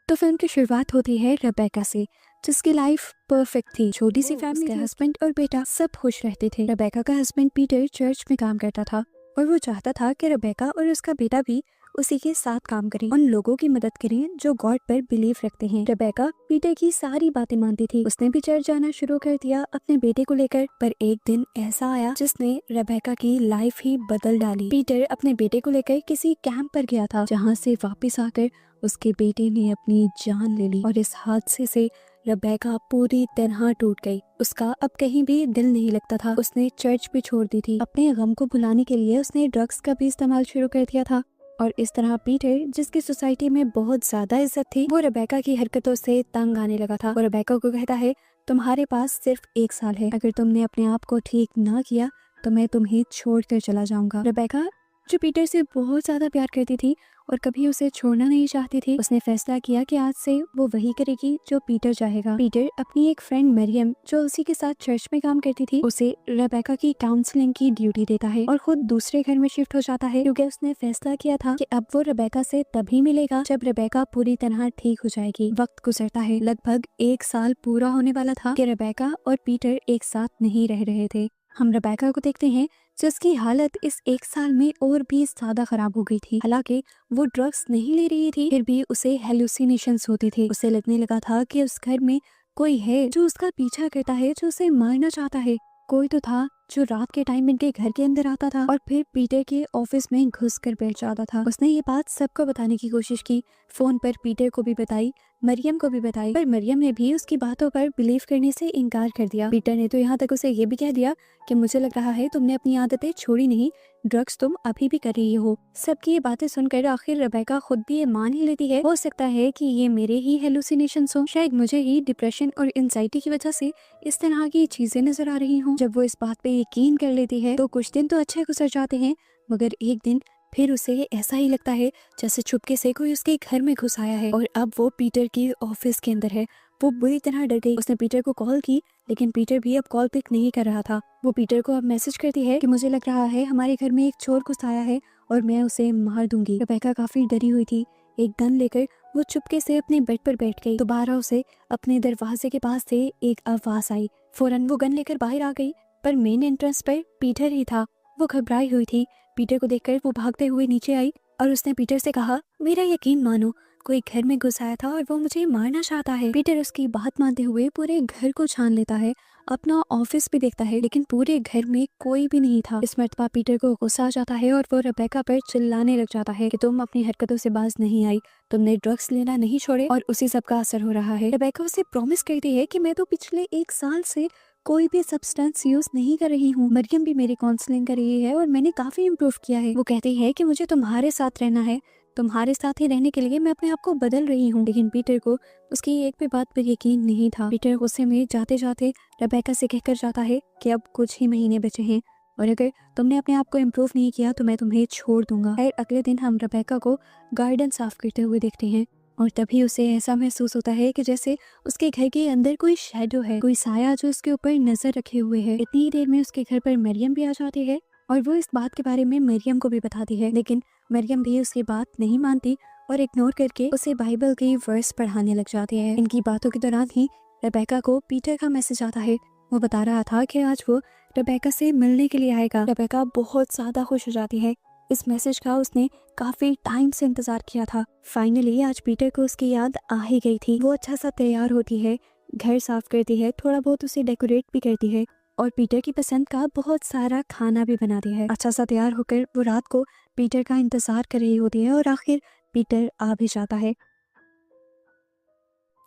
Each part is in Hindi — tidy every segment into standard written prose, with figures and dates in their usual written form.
तो फिल्म की शुरुआत होती है रेबेका से, जिसकी लाइफ परफेक्ट थी। छोटी सी फैमिली के हस्बैंड और बेटा सब खुश रहते थे। रेबेका का हस्बैंड पीटर चर्च में काम करता था और वो चाहता था कि रेबेका और उसका बेटा भी उसी के साथ काम करें, उन लोगों की मदद करें जो गॉड पर बिलीव रखते हैं। रेबेका पीटर की सारी बातें मानती थी। उसने भी चर्च जाना शुरू कर दिया अपने बेटे को लेकर। पर एक दिन ऐसा आया जिसने रेबेका की लाइफ ही बदल डाली। पीटर अपने बेटे को लेकर किसी कैंप पर गया था, जहाँ से वापस आकर उसके बेटे ने अपनी जान ले ली। और इस हादसे से रेबेका पूरी तरह टूट गई। उसका अब कहीं भी दिल नहीं लगता था। उसने चर्च भी छोड़ दी थी। अपने गम को भुलाने के लिए उसने ड्रग्स का भी इस्तेमाल शुरू कर दिया था। और इस तरह पीटर, जिसकी सोसाइटी में बहुत ज्यादा इज्जत थी, वो रेबेका की हरकतों से तंग आने लगा था। वो रेबेका को कहता है, तुम्हारे पास सिर्फ 1 साल है, अगर तुमने अपने आप को ठीक ना किया तो मैं तुम्हें छोड़कर चला जाऊंगा। रेबेका, जो पीटर से बहुत ज्यादा प्यार करती थी और कभी उसे छोड़ना नहीं चाहती थी, उसने फैसला किया कि आज से वो वही करेगी जो पीटर चाहेगा। पीटर अपनी एक फ्रेंड मरियम, जो उसी के साथ चर्च में काम करती थी, उसे रेबेका की काउंसलिंग की ड्यूटी देता है और खुद दूसरे घर में शिफ्ट हो जाता है, क्योंकि उसने फैसला किया था कि अब वो रेबेका से तभी मिलेगा जब रेबेका पूरी तरह ठीक हो जाएगी। वक्त गुजरता है। लगभग 1 साल पूरा होने वाला था कि रेबेका और पीटर एक साथ नहीं रह रहे थे। हम रेबेका को देखते हैं जिसकी हालत इस 1 साल में और भी ज्यादा खराब हो गई थी। हालांकि वो ड्रग्स नहीं ले रही थी, फिर भी उसे हेलुसिनेशंस होते थे। उसे लगने लगा था कि उस घर में कोई है जो उसका पीछा करता है, जो उसे मारना चाहता है। कोई तो था जो रात के टाइम इनके घर के अंदर आता था और फिर पीटर के ऑफिस में घुस कर बैठ जाता था। उसने ये बात सबको बताने की कोशिश की, फोन पर पीटर को भी बताई, मरियम को भी बताई, पर मरियम ने भी उसकी बातों पर बिलीव करने से इनकार कर दिया। पीटर ने तो यहाँ तक उसे ये भी कह दिया कि मुझे लग रहा है तुमने अपनी आदतें छोड़ी नहीं, ड्रग्स तुम अभी भी कर रही हो। सबकी ये बातें सुनकर आखिर रेबेका खुद भी ये मान ही लेती है, हो सकता है कि ये मेरे ही हेलुसिनेशंस हो, शायद मुझे ही डिप्रेशन और एंजाइटी की वजह से इस तरह की चीजें नजर आ रही हूँ। जब वो इस बात पे यकीन कर लेती है तो कुछ दिन तो अच्छे गुजर जाते हैं, मगर एक दिन फिर उसे ऐसा ही लगता है जैसे चुपके से कोई उसके घर में घुस आया है। और अब वो पीटर की ऑफिस के अंदर है। वो बुरी तरह डर गई। उसने पीटर को कॉल की, लेकिन पीटर भी अब कॉल पिक नहीं कर रहा था। वो पीटर को अब मैसेज करती है कि मुझे लग रहा है हमारे घर में एक चोर घुस आया है और मैं उसे मार दूंगी। रेबेका काफी डरी हुई थी। एक गन लेकर वो चुपके से अपने बेड पर बैठ गई। दोबारा उसे अपने दरवाजे के पास से एक आवाज आई। फौरन वो गन लेकर बाहर आ गई, पर मेन एंट्रेंस पर पीटर ही था। वो घबराई हुई थी। पीटर को देखकर वो भागते हुए नीचे आई और उसने पीटर से कहा, मेरा यकीन मानो, कोई घर में घुस आया था और वो मुझे मारना चाहता है। पीटर उसकी बात मानते हुए पूरे घर को छान लेता है, अपना ऑफिस भी देखता है, लेकिन पूरे घर में कोई भी नहीं था। इस मर्तबा पीटर को गुस्सा आ जाता है और वो रेबेका पर चिल्लाने लग जाता है कि तुम अपनी हरकतों से बाज नहीं आई, तुमने ड्रग्स लेना नहीं छोड़े और उसी सब का असर हो रहा है। रेबेका उसे प्रॉमिस करती है कि मैं तो पिछले 1 साल से कोई भी सब्सटेंस यूज नहीं कर रही हूँ। मरियम भी मेरी काउंसलिंग कर रही है और मैंने काफी इम्प्रूव किया है। वो कहती है कि मुझे तुम्हारे साथ रहना है, तुम्हारे साथ ही रहने के लिए मैं अपने आप को बदल रही हूँ। लेकिन पीटर को उसकी एक भी बात पर यकीन नहीं था। पीटर गुस्से में जाते जाते रेबेका से कहकर जाता है कि अब कुछ ही महीने बचे हैं और अगर तुमने अपने आप को इम्प्रूव नहीं किया तो मैं तुम्हें छोड़ दूंगा। खैर, अगले दिन हम रेबेका को गार्डन साफ करते हुए देखते हैं और तभी उसे ऐसा महसूस होता है कि जैसे उसके घर के अंदर कोई शैडो है, कोई साया जो उसके ऊपर नजर रखे हुए है। इतनी देर में उसके घर पर मरियम भी आ जाती है और वो इस बात के बारे में मरियम को भी बताती है, लेकिन मरियम भी उसकी बात नहीं मानती और इग्नोर करके उसे बाइबल के वर्स पढ़ाने लग जाती है। इनकी बातों के दौरान ही रेबेका को पीटर का मैसेज आता है। वो बता रहा था कि आज वो रेबेका से मिलने के लिए आएगा। रेबेका बहुत ज्यादा खुश हो जाती है। इस मैसेज का उसने काफी टाइम से इंतजार किया था। फाइनली आज पीटर को उसकी याद आ ही गई थी। वो अच्छा सा तैयार होती है, घर साफ करती है, थोड़ा बहुत उसे डेकोरेट भी करती है और पीटर की पसंद का बहुत सारा खाना भी बनाती है। अच्छा सा तैयार होकर वो रात को पीटर का इंतजार कर रही होती है और आखिर पीटर आ भी जाता है।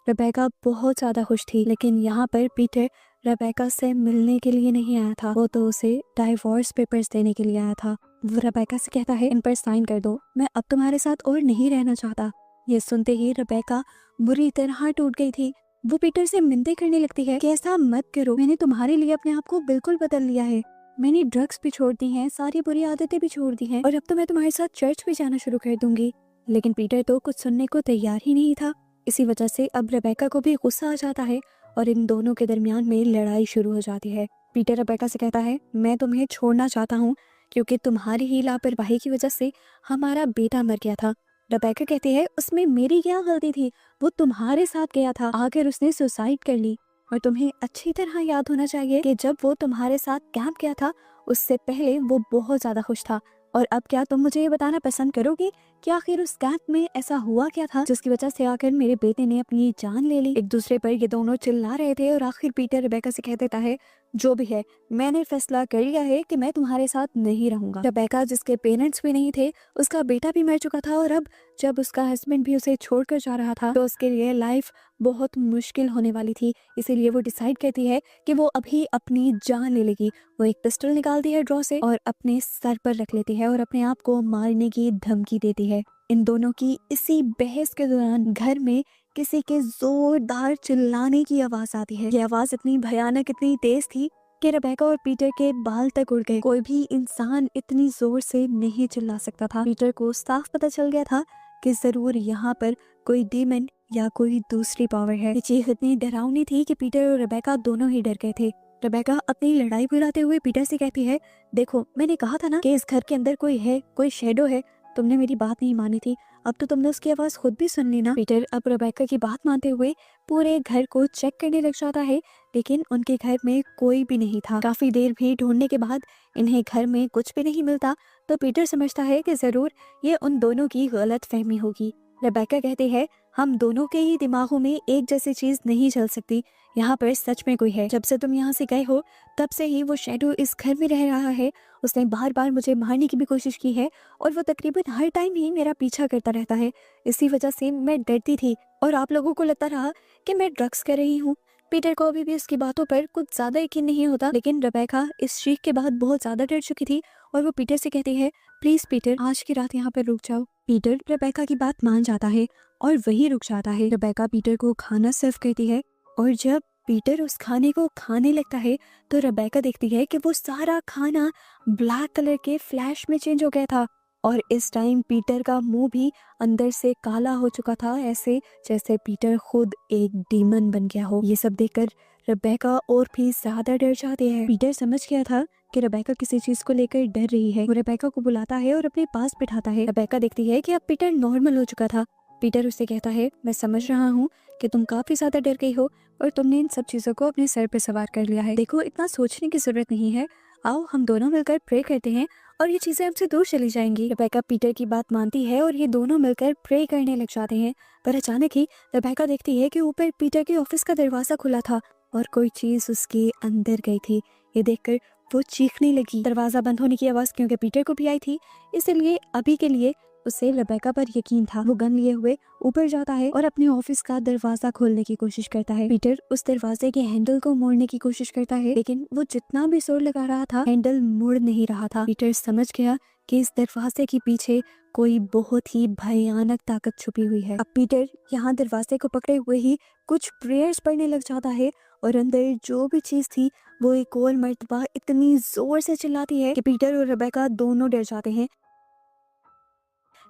रेबेका बहुत ज्यादा खुश थी, लेकिन यहाँ पर पीटर रेबेका से मिलने के लिए नहीं आया था। वो तो उसे डाइवोर्स पेपर्स देने के लिए आया था। वो रेबेका से कहता है, इन पर साइन कर दो, मैं अब तुम्हारे साथ और नहीं रहना चाहता। ये सुनते ही रेबेका बुरी तरह टूट गई थी। वो पीटर से मिन्नतें करने लगती है कि ऐसा मत करो, मैंने तुम्हारे लिए अपने आप को बिल्कुल बदल लिया है, मैंने ड्रग्स भी छोड़ दी हैं, सारी बुरी आदतें भी छोड़ दी हैं और अब तो मैं तुम्हारे साथ चर्च भी जाना शुरू कर दूंगी। लेकिन पीटर तो कुछ सुनने को तैयार ही नहीं था। इसी वजह से अब रेबेका को भी गुस्सा आ जाता है और इन दोनों के दरमियान में लड़ाई शुरू हो जाती है। पीटर रेबेका से कहता है, मैं तुम्हें छोड़ना चाहता हूँ क्योंकि तुम्हारी ही लापरवाही की वजह से हमारा बेटा मर गया था। रेबेका कहती है उसमें मेरी क्या गलती थी, वो तुम्हारे साथ गया था, आकर उसने सुसाइड कर ली। और तुम्हें अच्छी तरह याद होना चाहिए कि जब वो तुम्हारे साथ कैंप गया था उससे पहले वो बहुत ज्यादा खुश था। और अब क्या तुम मुझे ये बताना पसंद करोगे कि आखिर उस कैंप में ऐसा हुआ क्या था जिसकी वजह से आकर मेरे बेटे ने अपनी जान ले ली। एक दूसरे पर ये दोनों चिल्ला रहे थे और आखिर पीटर रेबेका से कह देता है जो भी है मैंने फैसला कर लिया है कि मैं तुम्हारे साथ नहीं रहूंगा। रेबेका जिसके पेरेंट्स भी नहीं थे, उसका बेटा भी मर चुका था और अब जब उसका हस्बैंड भी उसे छोड़कर जा रहा था तो उसके लिए लाइफ बहुत मुश्किल होने वाली थी। इसीलिए वो डिसाइड करती है कि वो अभी अपनी जान ले लेगी। वो एक पिस्टल निकालती है ड्रॉ से और अपने सर पर रख लेती है और अपने आप को मारने की धमकी देती है। इन दोनों की इसी बहस के दौरान घर में किसी के जोरदार चिल्लाने की आवाज आती है। ये आवाज इतनी भयानक, इतनी तेज थी कि रेबेका और पीटर के बाल तक उड़ गए। कोई भी इंसान इतनी जोर से नहीं चिल्ला सकता था। पीटर को साफ पता चल गया था कि जरूर यहाँ पर कोई डीमन या कोई दूसरी पावर है। ये चीख इतनी डरावनी थी कि पीटर और रेबेका दोनों ही डर गए थे। रेबेका अपनी लड़ाई भुलाते हुए पीटर से कहती है देखो मैंने कहा था ना कि इस घर के अंदर कोई है, कोई शैडो है। तुमने मेरी बात नहीं मानी थी, अब तो तुमने उसकी आवाज खुद भी सुन ली ना। पीटर अब रेबेका की बात मानते हुए पूरे घर को चेक करने लग जाता है, लेकिन उनके घर में कोई भी नहीं था। काफी देर भी ढूंढने के बाद इन्हें घर में कुछ भी नहीं मिलता तो पीटर समझता है कि जरूर ये उन दोनों की गलत फहमी होगी। रेबेका कहती है हम दोनों के ही दिमागों में एक जैसी चीज नहीं चल सकती, यहाँ पर सच में कोई है। जब से तुम यहाँ से गए हो तब से ही वो शैडो इस घर में रह रहा है। उसने बार बार मुझे मारने की भी कोशिश की है और वो तकरीबन हर टाइम ही मेरा पीछा करता रहता है। इसी वजह से मैं डरती थी और आप लोगों को लगता रहा कि मैं ड्रग्स कर रही हूँ। पीटर को अभी भी उसकी बातों पर कुछ ज्यादा यकीन नहीं होता, लेकिन रेबेका इस चीख के बाद बहुत ज्यादा डर चुकी थी और वो पीटर से कहती है प्लीज पीटर आज की रात यहाँ पर रुक जाओ। पीटर रेबेका की बात मान जाता है और वही रुक जाता है। रेबेका पीटर को खाना सर्व करती है और जब पीटर उस खाने को खाने लगता है तो रेबेका देखती है कि वो सारा खाना ब्लैक कलर के फ्लैश में चेंज हो गया था और इस टाइम पीटर का मुंह भी अंदर से काला हो चुका था, ऐसे जैसे पीटर खुद एक डीमन बन गया हो। ये सब देखकर रेबेका और भी ज्यादा डर जाते हैं। पीटर समझ गया था कि रेबेका किसी चीज को लेकर डर रही है। वो रेबेका को बुलाता है और अपने पास बिठाता है। रेबेका देखती है कि अब पीटर नॉर्मल हो चुका था। पीटर उससे कहता है मैं समझ रहा हूँ कि तुम काफी ज्यादा डर गई हो और तुमने इन सब चीजों को अपने सर पे सवार कर लिया है। देखो इतना सोचने की जरूरत नहीं है, आओ हम दोनों मिलकर प्रे करते हैं और ये चीजें हमसे दूर चली जाएंगी। रेबेका पीटर की बात मानती है और ये दोनों मिलकर प्रे करने लग जाते हैं। पर अचानक ही रेबेका देखती है कि ऊपर पीटर के ऑफिस का दरवाजा खुला था और कोई चीज उसके अंदर गई थी। ये देखकर वो चीखने लगी। दरवाजा बंद होने की आवाज क्योंकि पीटर को भी आई थी, इसलिए अभी के लिए उसे रेबेका पर यकीन था। वो गन लिए हुए ऊपर जाता है और अपने ऑफिस का दरवाजा खोलने की कोशिश करता है। पीटर उस दरवाजे के हैंडल को मोड़ने की कोशिश करता है, लेकिन वो जितना भी जोर लगा रहा था हैंडल मुड़ नहीं रहा था। पीटर समझ गया कि इस दरवाजे के पीछे कोई बहुत ही भयानक ताकत छुपी हुई है। अब पीटर यहाँ दरवाजे को पकड़े हुए ही कुछ प्रेयर्स पढ़ने लग जाता है और अंदर जो भी चीज थी वो एक और मर्तबा इतनी जोर से चिल्लाती है कि पीटर और रेबेका दोनों डर जाते हैं।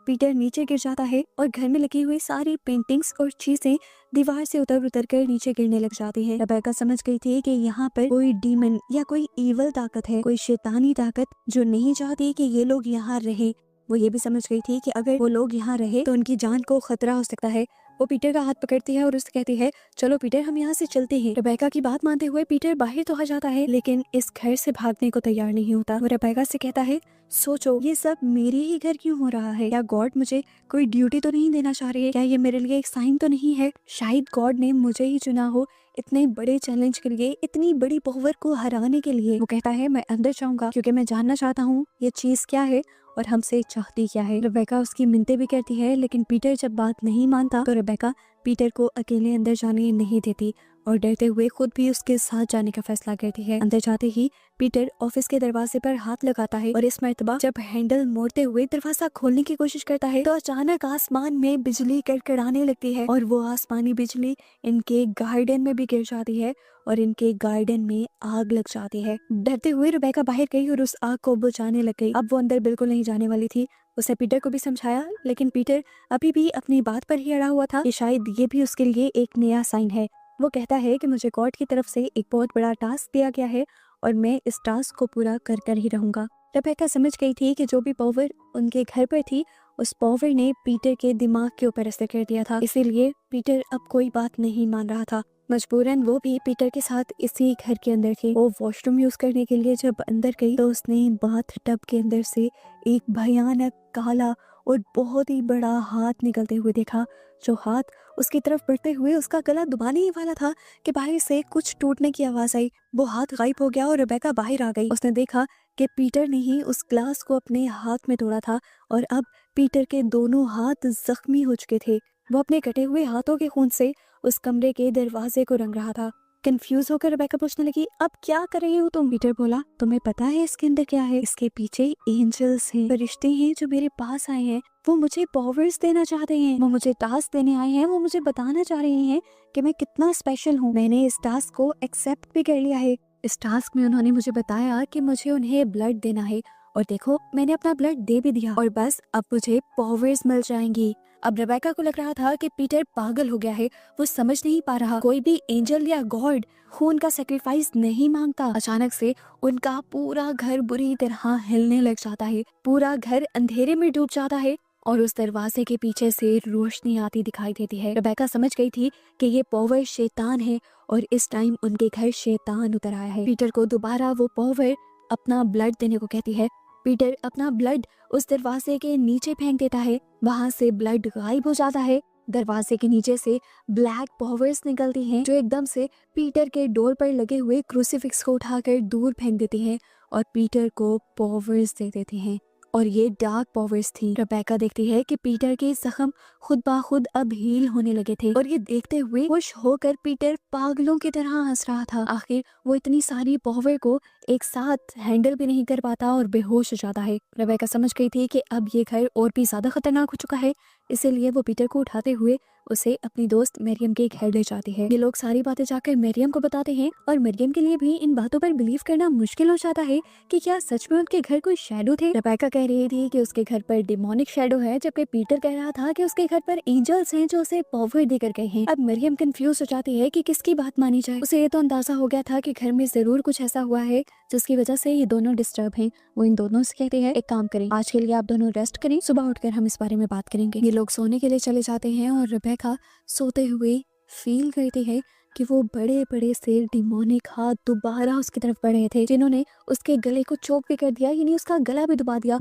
पीटर नीचे गिर जाता है और घर में लगी हुई सारी पेंटिंग्स और चीजें दीवार से उतर उतर कर नीचे गिरने लग जाती हैं। रेबेका समझ गई थी कि यहाँ पर कोई डीमन या कोई इवल ताकत है, कोई शैतानी ताकत जो नहीं चाहती कि ये लोग यहाँ रहे। वो ये भी समझ गई थी कि अगर वो लोग यहाँ रहे तो उनकी जान को खतरा हो सकता है। वो पीटर का हाथ पकड़ती है और उससे कहती है चलो पीटर हम यहाँ से चलते हैं। रेबेका की बात मानते हुए पीटर बाहर तो आ जाता है, लेकिन इस घर से भागने को तैयार नहीं होता। वो रेबेका से कहता है सोचो ये सब मेरे ही घर क्यों हो रहा है? क्या गॉड मुझे कोई ड्यूटी तो नहीं देना चाह रही है? क्या ये मेरे लिए एक साइन तो नहीं है? शायद गॉड ने मुझे ही चुना हो इतने बड़े चैलेंज के लिए, इतनी बड़ी पावर को हराने के लिए। वो कहता है मैं अंदर जाऊंगा क्योंकि मैं जानना चाहता हूँ ये चीज क्या है और हमसे चाहती क्या है। रेबेका उसकी मिन्नतें भी करती है, लेकिन पीटर जब बात नहीं मानता तो रेबेका पीटर को अकेले अंदर जाने नहीं देती और डरते हुए खुद भी उसके साथ जाने का फैसला करती है। अंदर जाते ही पीटर ऑफिस के दरवाजे पर हाथ लगाता है और इस मर्तबा जब हैंडल मोड़ते हुए दरवाजा खोलने की कोशिश करता है तो अचानक आसमान में बिजली कड़कड़ाने लगती है और वो आसमानी बिजली इनके गार्डन में भी गिर जाती है और इनके गार्डन में आग लग जाती है। डरते हुए रेबेका बाहर गई और उस आग को बुझाने लग गई। अब वो अंदर बिल्कुल नहीं जाने वाली थी। उसने पीटर को भी समझाया, लेकिन पीटर अभी भी अपनी बात पर ही अड़ा हुआ था कि शायद ये भी उसके लिए एक नया साइन है। वो कहता है कि मुझे गॉड की तरफ से एक बहुत बड़ा टास्क दिया गया है और मैं इस टास्क को पूरा कर कर ही रहूंगा। रेबेका समझ गई थी कि जो भी पावर उनके घर पर थी उस पावर ने पीटर के दिमाग के ऊपर असर कर दिया था, इसीलिए पीटर अब कोई बात नहीं मान रहा था। मजबूरन वो भी पीटर के साथ इसी घर के अंदर थी। वो वॉशरूम यूज करने के लिए जब अंदर गई तो उसने बाथ टब के अंदर से एक भयानक काला और बहुत ही बड़ा हाथ निकलते हुए देखा। जो हाथ उसकी तरफ बढ़ते हुए उसका गला दबाने ही वाला था कि बाहर से कुछ टूटने की आवाज आई। वो हाथ गायब हो गया और रेबेका बाहर आ गई। उसने देखा कि पीटर ने ही उस ग्लास को अपने हाथ में तोड़ा था और अब पीटर के दोनों हाथ जख्मी हो चुके थे। वो अपने कटे हुए हाथों के खून से उस कमरे के दरवाजे को रंग रहा था। कंफ्यूज होकर रेबेका पूछने लगी, अब क्या कर रही हो तुम? पीटर बोला, तुम्हें पता है इसके अंदर क्या है? इसके पीछे एंजल्स हैं, फरिश्ते हैं जो मेरे पास आए हैं। वो मुझे पावर्स देना चाहते हैं, वो मुझे टास्क देने आए हैं, वो मुझे बताना चाह रहे हैं कि मैं कितना स्पेशल हूँ। मैंने इस टास्क को एक्सेप्ट भी कर लिया है। इस टास्क में उन्होंने मुझे बताया कि मुझे उन्हें ब्लड देना है और देखो मैंने अपना ब्लड दे भी दिया और बस अब मुझे पावर्स मिल जाएंगी। अब रेबेका को लग रहा था कि पीटर पागल हो गया है, वो समझ नहीं पा रहा। कोई भी एंजल या गॉड खून का सेक्रीफाइस नहीं मांगता। अचानक से उनका पूरा घर बुरी तरह हिलने लग जाता है, पूरा घर अंधेरे में डूब जाता है और उस दरवाजे के पीछे से रोशनी आती दिखाई देती है। रेबेका समझ गई थी कि ये पावर शैतान है और इस टाइम उनके घर शैतान उतर आया है। पीटर को दोबारा वो पावर अपना ब्लड देने को कहती है। पीटर अपना ब्लड उस दरवाजे के नीचे फेंक देता है, वहां से ब्लड गायब हो जाता है। दरवाजे के नीचे से ब्लैक पावर्स निकलती हैं जो एकदम से पीटर के डोर पर लगे हुए क्रूसीफिक्स को उठाकर दूर फेंक देती हैं और पीटर को पावर्स दे देती हैं और ये डार्क पावर्स थी। रेबेका देखती है कि पीटर के जख्म खुद ब खुद अब हील होने लगे थे और ये देखते हुए खुश होकर पीटर पागलों की तरह हंस रहा था। आखिर वो इतनी सारी पावर को एक साथ हैंडल भी नहीं कर पाता और बेहोश हो जाता है। रेबेका समझ गई थी कि अब ये घर और भी ज्यादा खतरनाक हो चुका है, इसीलिए वो पीटर को उठाते हुए उसे अपनी दोस्त मरियम के घर ले जाती है। ये लोग सारी बातें जाकर मरियम को बताते हैं और मरियम के लिए भी इन बातों पर बिलीव करना मुश्किल हो जाता है कि क्या सच में उनके घर कोई शैडो थे। रेबेका कह रही थी कि उसके घर पर डिमोनिक शैडो है, जबकि पीटर कह रहा था कि उसके घर पर एंजल्स हैं जो उसे पावर देकर गए हैं। अब मरियम कंफ्यूज हो जाती है कि किसकी बात मानी जाए। उसे ये तो अंदाजा हो गया था कि घर में जरूर कुछ ऐसा हुआ है जिसकी वजह से ये दोनों डिस्टर्ब हैं। वो इन दोनों से कहते हैं, एक काम करें, आज के लिए आप दोनों रेस्ट करें, सुबह उठकर हम इस बारे में बात करेंगे। ये लोग सोने के लिए चले जाते हैं और रेबेका सोते हुए फील करती है कि वो बड़े बड़े से डिमोनिक हाथ दोबारा उसकी तरफ बढ़ रहे थे, जिन्होंने उसके गले को चोक भी कर दिया, यानी उसका गला भी दबा दिया।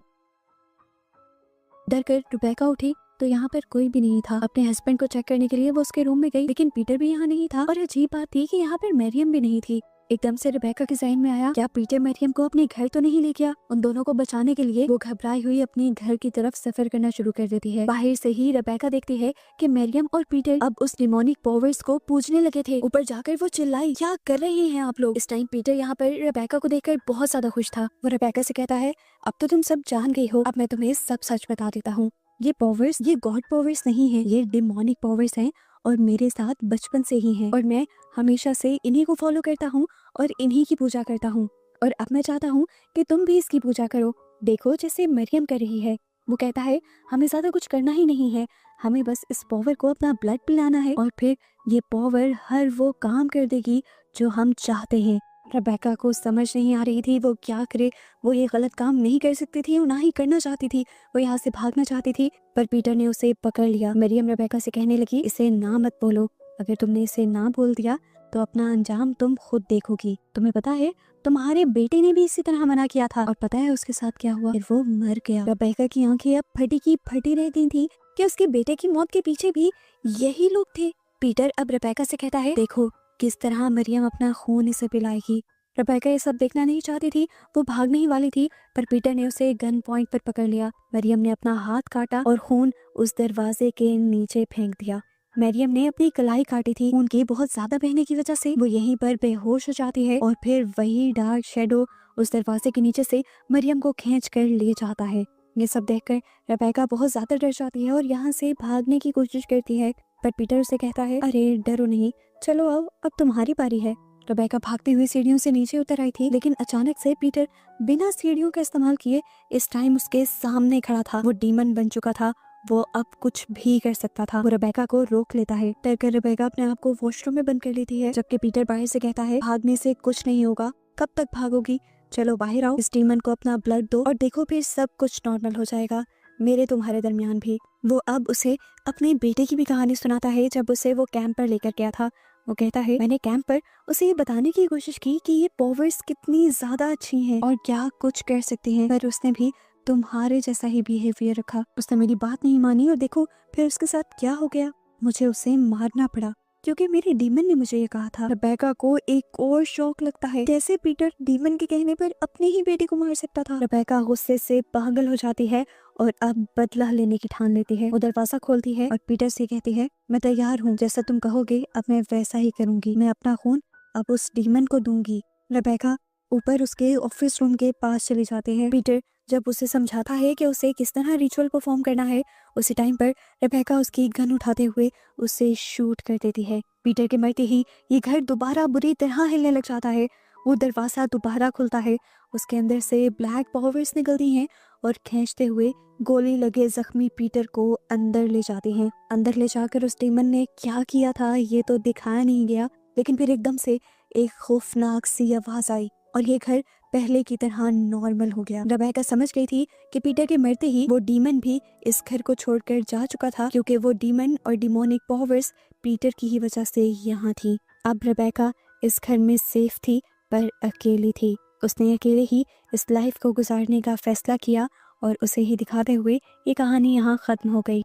डर कर रेबेका उठी तो यहाँ पर कोई भी नहीं था। अपने हस्बैंड को चेक करने के लिए वो उसके रूम में गई, लेकिन पीटर भी यहाँ नहीं था और अजीब बात थी कि यहाँ पर मरियम भी नहीं थी। एकदम से रेबेका के ज़हन में आया, क्या पीटर मरियम को अपने घर तो नहीं ले गया? उन दोनों को बचाने के लिए वो घबराई हुई अपने घर की तरफ सफर करना शुरू कर देती है। बाहर से ही रेबेका देखती है कि मरियम और पीटर अब उस डिमोनिक पावर्स को पूजने लगे थे। ऊपर जाकर वो चिल्लाई, क्या कर रहे हैं आप लोग? इस टाइम पीटर यहाँ पर रेबेका को देखकर बहुत ज्यादा खुश था। वो रेबेका से कहता है, अब तो तुम सब जान गई हो, अब मैं तुम्हें सब सच बता देता हूँ। ये पावर्स ये गॉड पावर्स नहीं है, ये डिमोनिक पावर्स हैं और मेरे साथ बचपन से ही हैं और मैं हमेशा से इन्हीं को फॉलो करता हूँ और इन्हीं की पूजा करता हूँ और अब मैं चाहता हूँ कि तुम भी इसकी पूजा करो। देखो जैसे मरियम कर रही है। वो कहता है, हमें ज्यादा कुछ करना ही नहीं है, हमें बस इस पावर को अपना ब्लड पिलाना है और फिर ये पावर हर वो काम कर देगी जो हम चाहते हैं। रेबेका को समझ नहीं आ रही थी वो क्या करे। वो ये गलत काम नहीं कर सकती थी, ना ही करना चाहती थी। वो यहाँ से भागना चाहती थी पर पीटर ने उसे पकड़ लिया। मरियम रेबेका से कहने लगी, इसे ना मत बोलो, अगर तुमने इसे ना बोल दिया तो अपना अंजाम तुम खुद देखोगी। तुम्हें पता है तुम्हारे बेटे ने भी इसी तरह मना किया था और पता है उसके साथ क्या हुआ? फिर वो मर गया। रेबेका की आंखें अब फटी की फटी रह गई थी कि उसके बेटे की मौत के पीछे भी यही लोग थे। पीटर अब रेबेका से कहता है, देखो किस तरह मरियम अपना खून इसे पिलाएगी। रेबेका ये सब देखना नहीं चाहती थी, वो भागने ही वाली थी पर पीटर ने उसे गन पॉइंट पर पकड़ लिया। मरियम ने अपना हाथ काटा और खून उस दरवाजे के नीचे फेंक दिया। मरियम ने अपनी कलाई काटी थी, खून की बहुत ज्यादा बहने की वजह से वो यहीं पर बेहोश हो जाती है और फिर वही डार्क शेडो उस दरवाजे के नीचे से मरियम को खींच कर ले जाता है। ये सब देखकर रेबेका बहुत ज्यादा डर जाती है और यहाँ से भागने की कोशिश करती है पर पीटर उसे कहता है, अरे डरो नहीं, चलो आओ अब तुम्हारी बारी है। रेबेका भागती हुई सीढ़ियों से नीचे उतर आई थी, लेकिन अचानक से पीटर बिना सीढ़ियों का इस्तेमाल किए इस टाइम उसके सामने खड़ा था। वो डीमन बन चुका था, वो अब कुछ भी कर सकता था। वो रेबेका को रोक लेता है। डरकर रेबेका अपने आप को वॉशरूम में बंद कर लेती है, जबकि पीटर बाहर से कहता है, भागने से कुछ नहीं होगा, कब तक भागोगी, चलो बाहर आओ, इस डीमन को अपना ब्लड दो और देखो फिर सब कुछ नॉर्मल हो जाएगा। मेरे तुम्हारे दरमियान भी। वो अब उसे अपने बेटे की भी कहानी सुनाता है जब उसे वो कैंप पर लेकर गया था। वो कहता है मैंने कैंप पर उसे ये बताने की कोशिश की कि ये पावर्स कितनी ज्यादा अच्छी हैं और क्या कुछ कर सकती हैं, पर उसने भी तुम्हारे जैसा ही बिहेवियर रखा। उसने मेरी बात नहीं मानी और देखो फिर उसके साथ क्या हो गया। मुझे उसे मारना पड़ा क्योंकि मेरे डीमन ने मुझे ये कहा था। रेबेका को एक और शौक लगता है कैसे पीटर डीमन के कहने पर अपने ही बेटे को मार सकता था। रेबेका गुस्से से पागल हो जाती है और अब बदला लेने की ठान लेती है। वो दरवाजा खोलती है और पीटर से कहती है मैं तैयार हूँ, जैसा तुम कहोगे अब मैं वैसा ही करूंगी। मैं अपना खून अब उस डीमन को दूंगी। रेबेका ऊपर उसके ऑफिस रूम के पास चली जाती है। पीटर जब उसे समझाता है कि उसे किस तरह रिचुअल परफॉर्म करना है, उसी टाइम पर रेबेका उसकी गन उठाते हुए उसे शूट कर देती है। पीटर के मरते ही ये घर दोबारा बुरी तरह हिलने लग जाता है। वो दरवाजा दोबारा खुलता है, उसके अंदर से ब्लैक पावर्स निकलती हैं और खींचते हुए गोली लगे जख्मी पीटर को अंदर ले जाती हैं। अंदर ले जाकर उस डीमन ने क्या किया था ये तो दिखाया नहीं गया, लेकिन फिर एकदम से एक खौफनाक सी आवाज आई और ये घर पहले की तरह नॉर्मल हो गया। रेबेका समझ गई थी कि पीटर के मरते ही वो डीमन भी इस घर को छोड़कर जा चुका था, क्योंकि वो डीमन और डिमोनिक पावर्स पीटर की ही वजह से यहाँ थी। अब रेबेका इस घर में सेफ थी पर अकेली थी। उसने अकेले ही इस लाइफ को गुजारने का फैसला किया और उसे ही दिखाते हुए ये कहानी यहाँ खत्म हो गई।